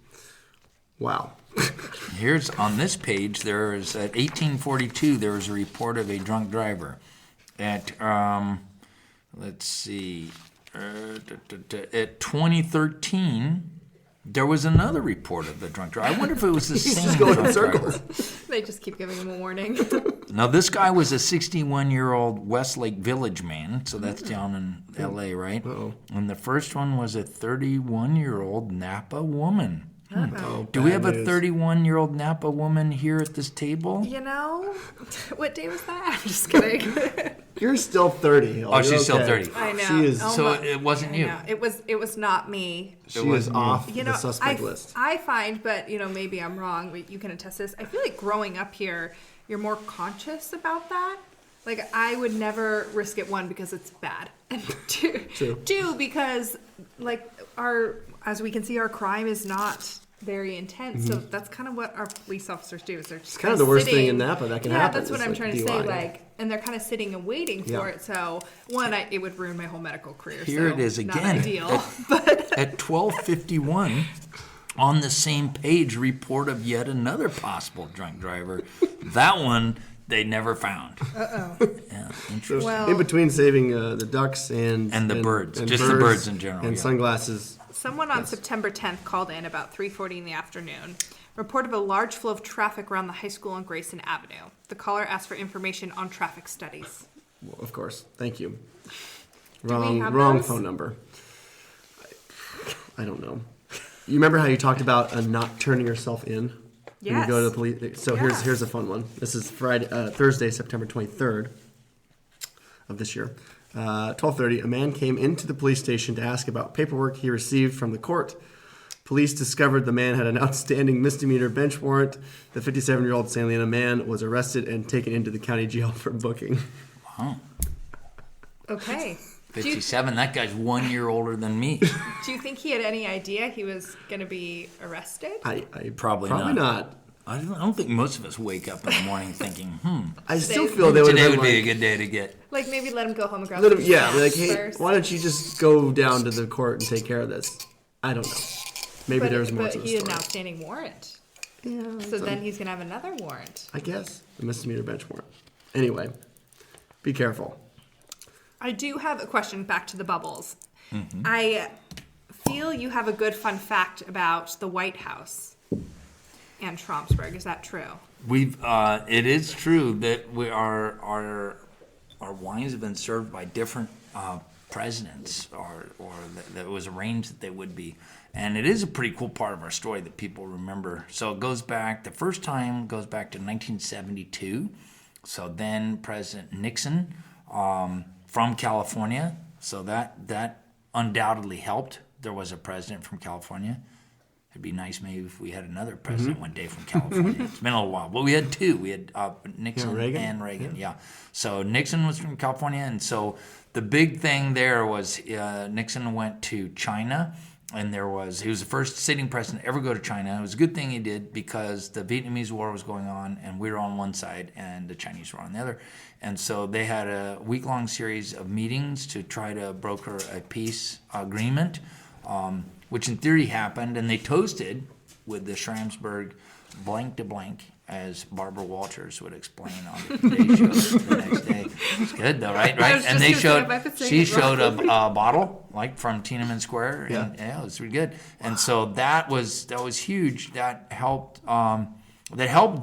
Wow. Here's on this page. There's at 1842. There was a report of a drunk driver. At let's see, at 2013, there was another report of the drunk driver. I wonder if it was the He's same just going in drunk circles. driver. They just keep giving him a warning. Now this guy was a 61-year-old Westlake Village man, so that's down in L.A., right? Uh-oh. And the first one was a 31-year-old Napa woman. Oh, Do we bad have a news. 31-year-old Napa woman here at this table? You know, what day was that? I'm just kidding. You're still 30. Oh, she's still 30. I know. She is. Oh So my- it wasn't I you. know. It was not me. She is off You the know, suspect list. I find, but maybe I'm wrong. But you can attest this. I feel like growing up here, you're more conscious about that. Like I would never risk it, one, because it's bad, and two, because like as we can see, our crime is not very intense. So that's kind of what our police officers do. Is they're just It's kind of the worst thing sitting- in Napa that can yeah, happen. that's what is, I'm like, trying to DUI. say. Like, and they're kind of sitting and waiting for Yeah. it. So one, it would ruin my whole medical career. Here so it is not again. ideal. At 12:51, on the same page, report of yet another possible drunk driver. That one they never found. Uh-oh. Yeah, So interesting. Well- in between saving the ducks and the birds. Just the birds in general, and yeah. sunglasses. Someone on September 10th called in about 3:40 in the afternoon, reported a large flow of traffic around the high school on Grayson Avenue. The caller asked for information on traffic studies. Well, of course. Thank you. we Wrong have wrong those? phone number. I don't know. You remember how you talked about not turning yourself in when you go to the police? So Yeah. here's a fun one. This is Thursday, September 23rd of this year. 12:30, a man came into the police station to ask about paperwork he received from the court. Police discovered the man had an outstanding misdemeanor bench warrant. The 57-year-old San Leandro man was arrested and taken into the county jail for booking. Wow. Okay. Do you, 57. That guy's 1 year older than me. do you think he had any idea he was going to be arrested? I Probably probably not. not. I don't think most of us wake up in the morning thinking, I still Today- feel they would today have would been be a like, good day to get. Like maybe let him go home and grab Let him, some yeah, be like, snacks hey, first. why don't you just go down to the court and take care of this? I don't know. Maybe But, there's more but to the he had an story. outstanding warrant. Yeah, So then he's going to have another warrant. I guess the misdemeanor bench warrant. Anyway, be careful. I do have a question back to the bubbles. Mm-hmm. I feel you have a good fun fact about the White House and Schramsberg. Is that true? It is true that our wines have been served by different presidents, or that it was arranged that they would be. And it is a pretty cool part of our story that people remember. So it goes back, the first time goes back to 1972. So then President Nixon from California. So that undoubtedly helped. There was a president from California. It'd be nice maybe if we had another president one day from California. It's been a little while. But we had two. We had Nixon and Reagan. Yeah. So Nixon was from California. And so the big thing there was Nixon went to China. And he was the first sitting president to ever go to China. It was a good thing he did because the Vietnamese War was going on and we were on one side and the Chinese were on the other. And so they had a week-long series of meetings to try to broker a peace agreement, which in theory happened. And they toasted with the Schramsberg blank to blank, as Barbara Walters would explain on the Today Show the next day. It's good though, right? And she showed a bottle like from Tiananmen Square, and yeah, it was really good. And so that was huge. That helped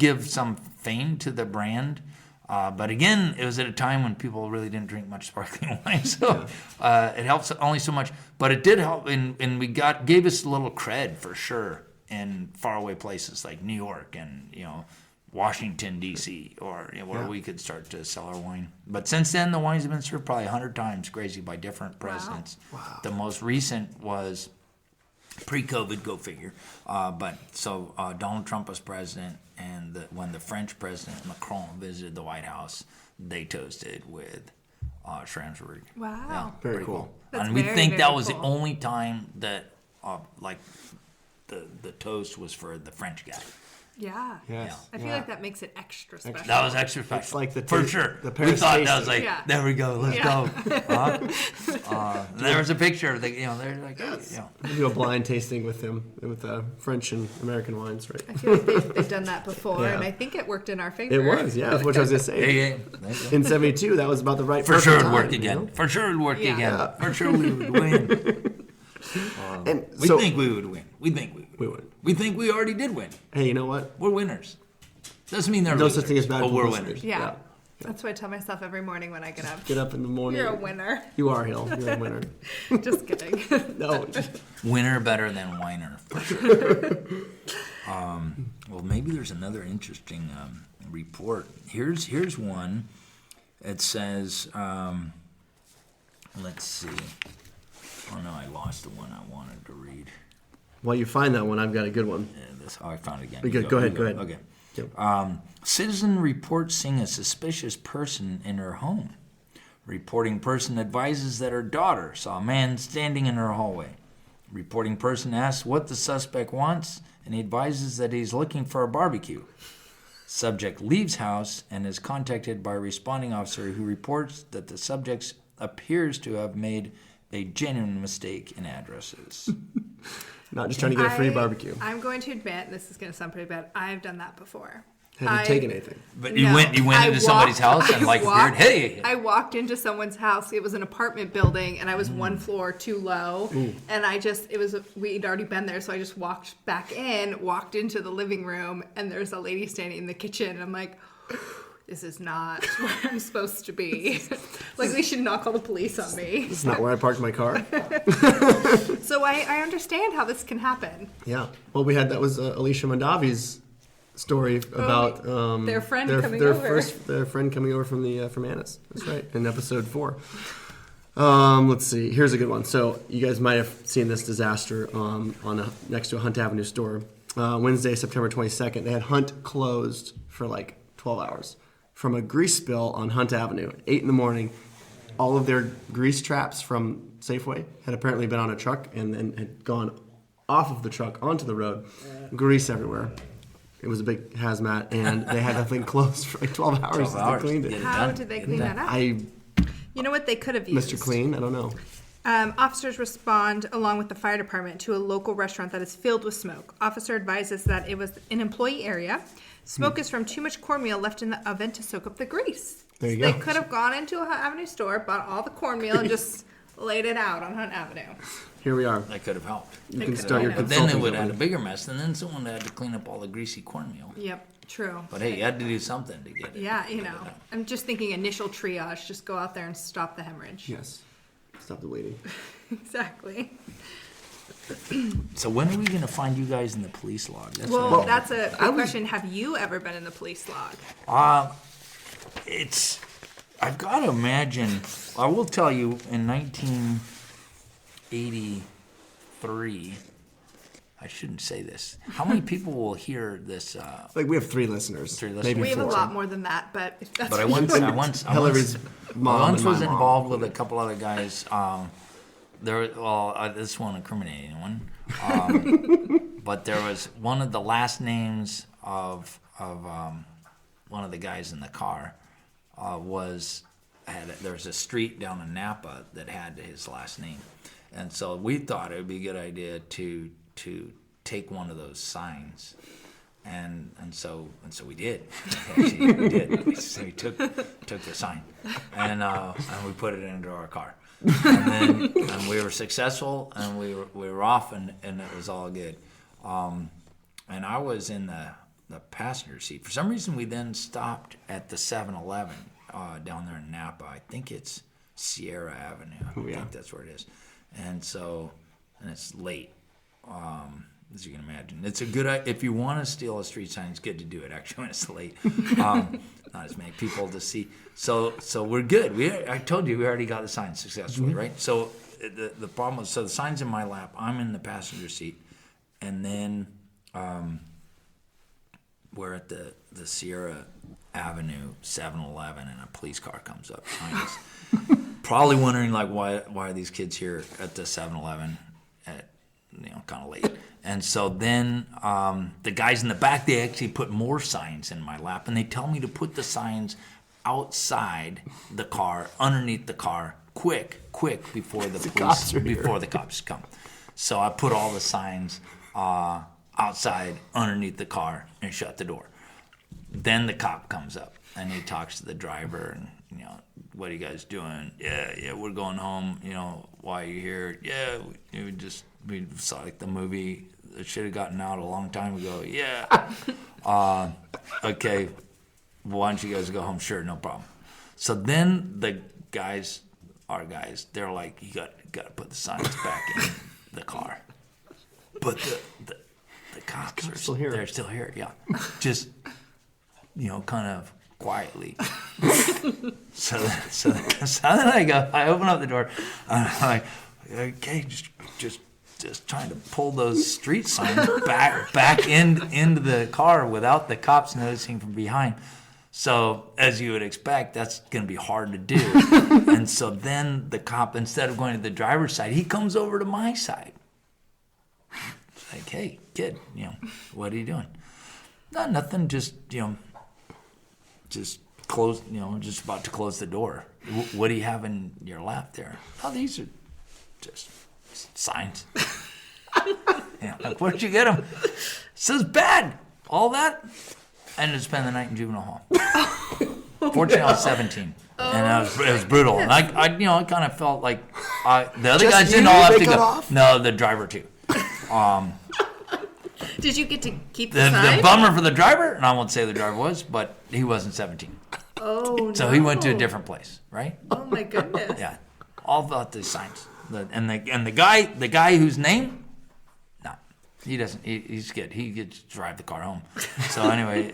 give some fame to the brand. But again, it was at a time when people really didn't drink much sparkling wine, so it helps only so much. But it did help, and gave us a little cred for sure in faraway places like New York and Washington D.C. or where we could start to sell our wine. But since then, the wines have been served probably 100 times, crazy, by different presidents. Wow. The most recent was pre-COVID, go figure. But Donald Trump was president, and when the French president Macron visited the White House, they toasted with Schramsberg. Wow. Yeah, very cool. And we think that was the only time that the toast was for the French guy. Yeah. Yes. I feel like that makes it extra special. That was extra special. It's like for sure. The we Paris thought tasting. that was like, there we go, let's go. There was a picture of they're like, We do a blind tasting with him with French and American wines, right? I feel like they've done that before, and I think it worked in our favor. It was, yeah. That's what I was gonna say. In '72, that was about the right. For sure, it time, worked again. For sure, it worked again. Yeah. For sure, we would win. We think we would win. We think we would. We think we already did win. Hey, you know what? We're winners. Doesn't mean they're no losers, such thing as bad but we're publicity. winners. Yeah. That's what I tell myself every morning when I get up. Get up in the morning. You're a winner. You are, Hill. You're a winner. Just kidding. No. Winner better than whiner, for sure. Well, maybe there's another interesting report. Here's one. It says, let's see. Oh no, I lost the one I wanted to read. While you find that one, I've got a good one. Yeah, I found it again. Go ahead. Okay. Yep. Citizen reports seeing a suspicious person in her home. Reporting person advises that her daughter saw a man standing in her hallway. Reporting person asks what the suspect wants, and he advises that he's looking for a barbecue. Subject leaves house and is contacted by a responding officer who reports that the subject appears to have made a genuine mistake in addresses. Not just trying to get a free barbecue. I'm going to admit, this is going to sound pretty bad, I've done that before. Have you taken anything? But you went into somebody's house and weird, hey. I walked into someone's house. It was an apartment building, and I was one floor too low. And we'd already been there, so I just walked back in, walked into the living room, and there's a lady standing in the kitchen. And I'm like, this is not where I'm supposed to be. Like, they should not call the police on me. This is not where I parked my car. So I understand how this can happen. Yeah. Well, that was Alicia Mondavi's story about their friend coming over. Their friend coming over from Annis. That's right, in episode 4. Let's see. Here's a good one. So you guys might have seen this disaster next to a Hunt Avenue store. Wednesday, September 22nd, they had Hunt closed for like 12 hours from a grease spill on Hunt Avenue. 8 in the morning, all of their grease traps from Safeway had apparently been on a truck and then had gone off of the truck onto the road. Grease everywhere. It was a big hazmat, and they had that thing closed for like 12 hours. They cleaned it. How did they clean that up? You know what they could have used? Mr. Clean? I don't know. Officers respond along with the fire department to a local restaurant that is filled with smoke. Officer advises that it was an employee area. Smoke is from too much cornmeal left in the oven to soak up the grease. There you go. They could have gone into a Hunt Avenue store, bought all the cornmeal, and just laid it out on Hunt Avenue. Here we are. That could have helped. You can start your But consulting. then they would have had a bigger mess, and then someone had to clean up all the greasy cornmeal. Yep, true. But hey, you had to do something to get it. Yeah, I'm just thinking initial triage. Just go out there and stop the hemorrhage. Yes. Stop the waiting. Exactly. So when are we going to find you guys in the police log? That's what Well, I'm- that's a good question. Have you ever been in the police log? I've got to imagine, I will tell you, in 1983, I shouldn't say this. How many people will hear this? Like, we have 3 listeners. 3 listeners. Maybe We have a 4. lot more than that, but if that's But I what you once Hillary's mom once and was my mom. involved with a couple other guys. This won't incriminate anyone. But there was one of the last names of one of the guys in the car there was a street down in Napa that had his last name, and so we thought it would be a good idea to take one of those signs. And so we did. Actually, we did. So we took the sign, and we put it into our car, and we were successful, and we were off, and it was all good. And I was in the passenger seat. For some reason, we then stopped at the 7-Eleven down there in Napa. I think it's Sierra Avenue. I think that's where it is. And it's late. As you can imagine, it's a good. If you want to steal a street sign, it's good to do it actually when it's late. Not as many people to see. So we're good. I told you we already got the sign successfully, right? So the problem was, the sign's in my lap. I'm in the passenger seat, and then we're at the Sierra Avenue 7-Eleven, and a police car comes up behind us. Probably wondering why are these kids here at the 7-Eleven at kind of late. And so then the guys in the back, they actually put more signs in my lap, and they tell me to put the signs outside the car, underneath the car, quick, before the cops come. So I put all the signs outside, underneath the car, and shut the door. Then the cop comes up, and he talks to the driver, and what are you guys doing? Yeah, we're going home. Why are you here? Yeah, we saw the movie. It should have gotten out a long time ago. Yeah. Okay. Why don't you guys go home? Sure, no problem. So then the guys, our guys, they're like, you got to put the signs back in the car. But the cops are still here. They're still here. Yeah. Just kind of quietly. So then I open up the door, and I'm like, okay, just trying to pull those street signs back into the car without the cops noticing from behind. So as you would expect, that's going to be hard to do. And so then the cop, instead of going to the driver's side, he comes over to my side. It's like, hey, kid, what are you doing? Nothing, just close, just about to close the door. What do you have in your lap there? Oh, these are just signs. Where'd you get them? It says bad. All that. I ended up spending the night in juvenile hall. Fortunately, I was 17, and it was brutal. And I kind of felt like the other guys didn't all have to go. No, the driver too. Did you get to keep the sign? The bummer for the driver, and I won't say who the driver was, but he wasn't 17. Oh, So he went to a different place, right? Oh my goodness. Yeah, all about the signs. And the guy whose name, no, he doesn't. He's good. He gets to drive the car home. So anyway,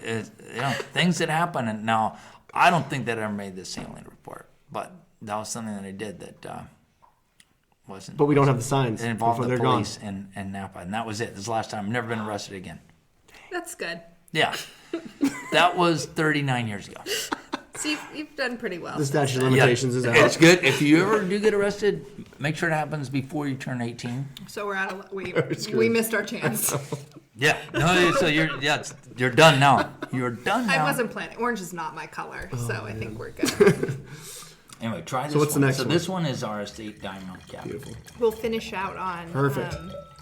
things that happen. And now I don't think that I ever made the salient report, but that was something that I did that wasn't. But we don't have the signs. It involved before the they're police in Napa, and that was it. This is the last time. I've never been arrested again. That's good. Yeah, that was 39 years ago. So you've done pretty well. The statute of limitations is out. It's good. If you ever do get arrested, make sure it happens before you turn 18. So we're out of we missed our chance. Yeah. No. So you're done now. You're done now. I wasn't planning. Orange is not my color, so I think we're good. Anyway, try this. So what's the one. next So one? this one is our estate diamond cap. Beautiful. We'll finish out on. Perfect.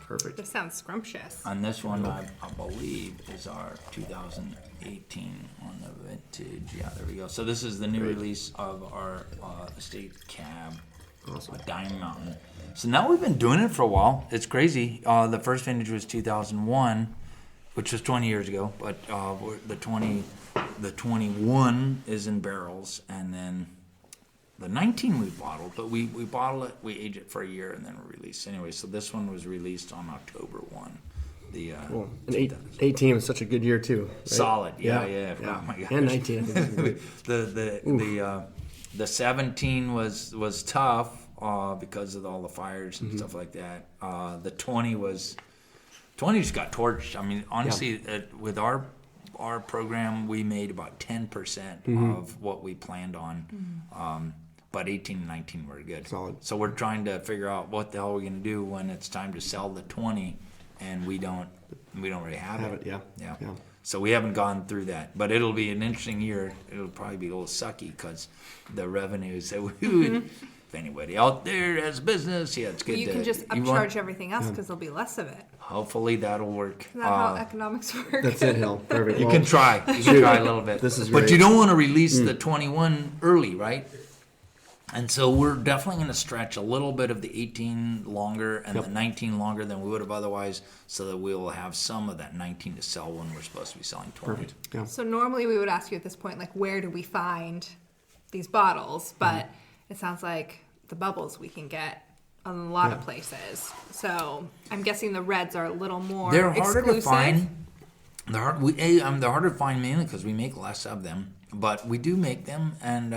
Perfect. This sounds scrumptious. On this one, I believe is our 2018 on the vintage. Yeah, there we go. So this is the new release of our estate cab, Awesome. Diamond Mountain. So now we've been doing it for a while. It's crazy. The first vintage was 2001, which was 20 years ago. But the 21 is in barrels, and then the 19 we bottled, but we bottle it, we age it for a year, and then we release. Anyway, so this one was released on October 1. The Cool. And 18 was such a good year too. Right? solid, yeah. Oh my gosh. And 19, I think is great. The 17 was tough because of all the fires and stuff like that. The 20 just got torched. I mean, honestly, with our program, we made about 10% of what we planned on. But 18 and 19 were good. Solid. So we're trying to figure out what the hell we're going to do when it's time to sell the 20, and we don't really have it. Yeah. So we haven't gone through that, but it'll be an interesting year. It'll probably be a little sucky because the revenues that we would, if anybody out there has business, it's good. You can just upcharge everything else because there'll be less of it. Hopefully that'll work. Is that how economics work? That's it, Hill. Perfect. You can try. You can try a little bit. This is but great. you don't want to release the 21 early, right? And so we're definitely going to stretch a little bit of the 18 longer and the 19 longer than we would have otherwise, so that we will have some of that 19 to sell when we're supposed to be selling 20. Perfect. Yeah. So normally we would ask you at this point, like, where do we find these bottles? But it sounds like the bubbles we can get a lot of places. So I'm guessing the reds are a little more They're harder exclusive. to find. They're harder to find mainly because we make less of them. But we do make them, and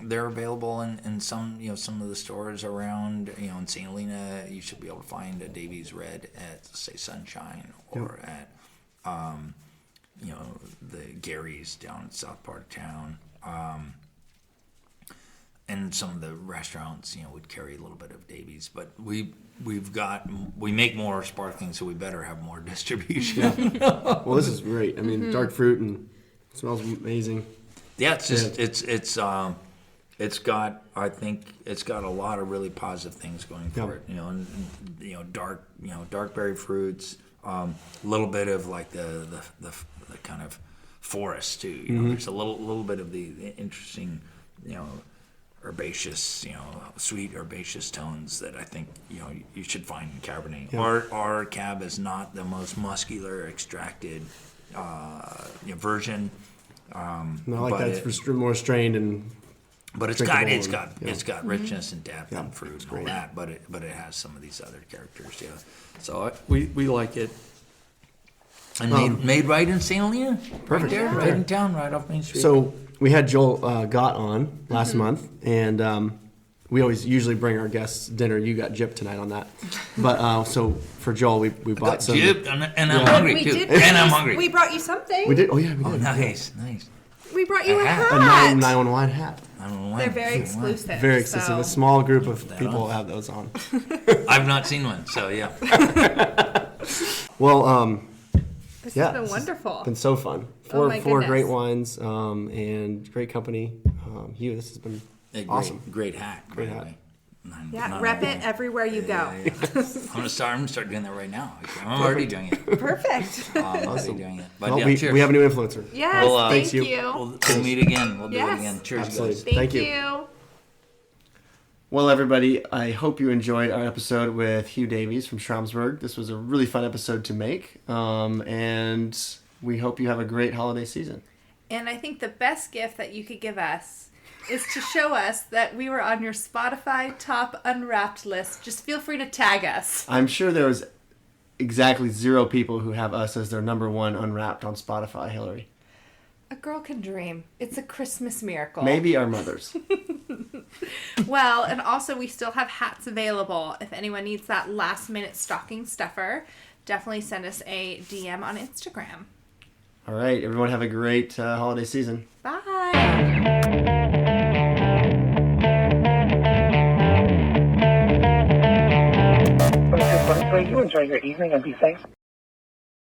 they're available in some some of the stores around. In St. Helena, you should be able to find a Davies Red at, say, Sunshine, or at the Gary's down in the south part of town. And some of the restaurants, would carry a little bit of Davies, but we make more sparkling, so we better have more distribution. Well, this is great. I mean, dark fruit and it smells amazing. Yeah, it's just it's got a lot of really positive things going for it. Dark berry fruits, a little bit of like the kind of forest too. There's a little bit of the interesting, herbaceous, sweet herbaceous tones that I think you should find in Cabernet. Yeah. Our Cab is not the most muscular extracted version. That. It's more strained and. But it's got richness and depth and fruit and all that. But it has some of these other characters. Yeah. So we like it. And made right in St. Helena. Perfect. Right there, right in town, right off Main Street. So we had Joel Gott on last month, and we usually bring our guests dinner. You got gypped tonight on that, but so for Joel, we bought some. Gypped, and I'm hungry too. And I'm hungry. We brought you something. We did. Oh yeah, we did. Oh, nice. We brought you a hat. A 911 hat. They're very exclusive. Very exclusive. So. A small group of people have those on. I've not seen one, so yeah. Well, this has been wonderful. It's been so fun. Four great wines and great company. Hugh, this has been awesome. Great hat. Great hat. Rep it everywhere you go. Yeah. I'm gonna start doing that right now. I'm already doing it. Perfect. I'm already doing it. But cheers. We have a new influencer. Yes, thank you. We'll meet again. We'll do it again. Cheers, absolutely. guys. Thank you. Well, everybody, I hope you enjoyed our episode with Hugh Davies from Schramsberg. This was a really fun episode to make, and we hope you have a great holiday season. And I think the best gift that you could give us is to show us that we were on your Spotify top unwrapped list. Just feel free to tag us. I'm sure there was exactly 0 people who have us as their number 1 unwrapped on Spotify, Hillary. A girl can dream. It's a Christmas miracle. Maybe our mothers. Well, and also we still have hats available. If anyone needs that last minute stocking stuffer, definitely send us a DM on Instagram. All right, everyone have a great holiday season. Bye. You enjoy your evening and be safe.